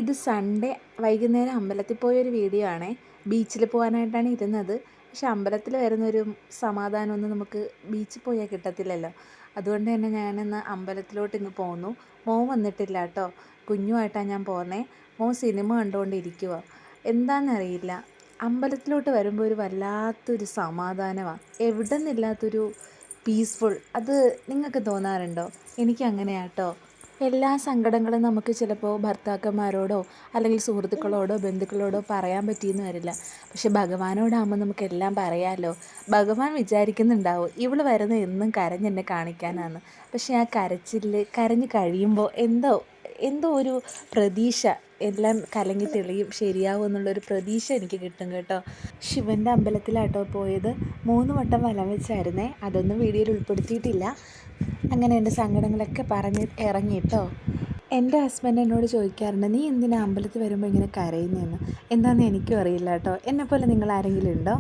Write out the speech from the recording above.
ഇത് സൺഡേ വൈകുന്നേരം അമ്പലത്തിൽ പോയൊരു വീഡിയോ ആണേ. ബീച്ചിൽ പോകാനായിട്ടാണ് ഇരുന്നത്. പക്ഷെ അമ്പലത്തിൽ വരുന്നൊരു സമാധാനമൊന്നും നമുക്ക് ബീച്ചിൽ പോയാൽ കിട്ടത്തില്ലല്ലോ. അതുകൊണ്ട് തന്നെ ഞാനിന്ന് അമ്പലത്തിലോട്ട് ഇങ്ങ് പോന്നു. മോൻ വന്നിട്ടില്ല കേട്ടോ. കുഞ്ഞുമായിട്ടാണ് ഞാൻ പോകുന്നത്. മോൻ സിനിമ കണ്ടുകൊണ്ടിരിക്കുക. എന്താണെന്നറിയില്ല, അമ്പലത്തിലോട്ട് വരുമ്പോൾ ഒരു വല്ലാത്തൊരു സമാധാനമാണ്, എവിടെ നിന്നില്ലാത്തൊരു പീസ്ഫുൾ. അത് നിങ്ങൾക്ക് തോന്നാറുണ്ടോ? എനിക്കങ്ങനെയാട്ടോ. എല്ലാ സങ്കടങ്ങളും നമുക്ക് ചിലപ്പോൾ ഭർത്താക്കന്മാരോടോ അല്ലെങ്കിൽ സുഹൃത്തുക്കളോടോ ബന്ധുക്കളോടോ പറയാൻ പറ്റിയെന്ന് വരില്ല. പക്ഷെ ഭഗവാനോടാകുമ്പോൾ നമുക്കെല്ലാം പറയാമല്ലോ. ഭഗവാൻ വിചാരിക്കുന്നുണ്ടാവും ഇവൾ വരുന്നത് എന്നും കരഞ്ഞെന്നെ കാണിക്കാനാണ്. പക്ഷേ ആ കരഞ്ഞ് കഴിയുമ്പോൾ എന്തോ എന്തോ ഒരു പ്രതീക്ഷ, എല്ലാം കലങ്ങി തെളിയും, ശരിയാവും എന്നുള്ളൊരു പ്രതീക്ഷ എനിക്ക് കിട്ടും കേട്ടോ. ശിവൻ്റെ അമ്പലത്തിലാട്ടോ പോയത്. 3 വട്ടം വലം വെച്ചായിരുന്നേ. അതൊന്നും വീഡിയോയിൽ ഉൾപ്പെടുത്തിയിട്ടില്ല. അങ്ങനെ എൻ്റെ സങ്കടങ്ങളൊക്കെ പറഞ്ഞ് ഇറങ്ങിയിട്ടോ. എൻ്റെ ഹസ്ബൻഡ് എന്നോട് ചോദിക്കാറുണ്ട്, നീ എന്തിനാ അമ്പലത്തിൽ വരുമ്പോൾ ഇങ്ങനെ കരയുന്നതെന്ന്. എന്താണെന്ന് എനിക്കും അറിയില്ല കേട്ടോ. എന്നെപ്പോലെ നിങ്ങൾ ആരെങ്കിലും ഉണ്ടോ?